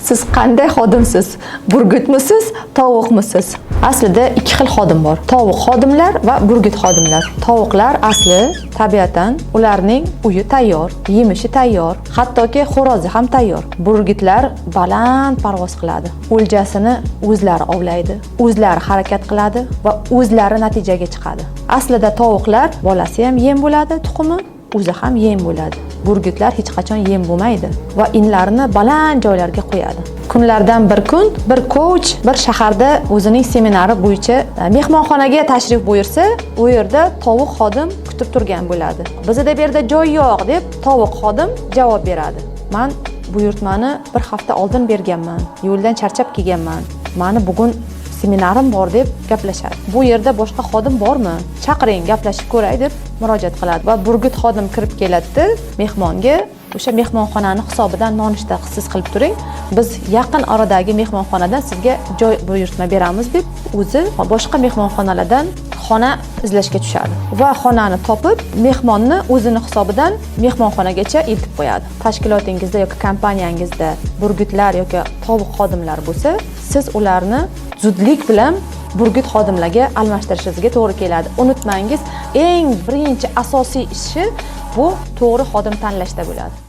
Siz qanday xodimsiz? Burgutmisiz, tovuqmisiz? Aslida ikki xil xodim bor. Tovuq xodimlar va burgut xodimlar. Tovuqlar asli tabiatan ularning uyi tayyor, yemishi tayyor, hattoki xo'rozi ham tayyor. Burgutlar baland parvoz qiladi. O'ljasini o'zlari ovlaydi, o'zlari harakat qiladi va o'zlari natijaga chiqadi. Aslida tovuqlar bolasi ham yem bo'ladi, tuxumi o'zi ham yem bo'ladi. Burgutlar hech qachon yem bo'lmaydi va inlarini baland joylarga qo'yadi. Kunlardan bir kun bir coach bir shaharda o'zining seminari bo'yicha mehmonxonaga tashrif buyursa, u yerda tovuq xodim kutib turgan bo'ladi. Bizda bu yerda joy yo'q deb tovuq xodim javob beradi. Men buyurtmani bir hafta oldin berganman. Yo'ldan charchab kelganman. Meni bugun seminarim bor deb gaplashadi. Bu yerda boshqa xodim bormi? Chaqiring, gaplashib ko'ray deb murojaat qiladi va burgut xodim kirib keladi, mehmonga o'sha mehmonxonani hisobidan nonushta siz qilib turing. Biz yaqin oradagi mehmonxonadan sizga joy buyurtma beramiz deb o'zi boshqa mehmonxonalardan xona izlashga tushadi va xonani topib, mehmonni o'zini hisobidan mehmonxonagacha eltib qo'yadi. Tashkilotingizda yoki kompaniyangizda burgutlar yoki tovuq xodimlar bo'lsa, siz ularni zudlik bilan burgut xodimlarga almashtirishingizga to'g'ri keladi. Unutmangiz, eng birinchi asosiy ishi bu to'g'ri xodim tanlashda bo'ladi.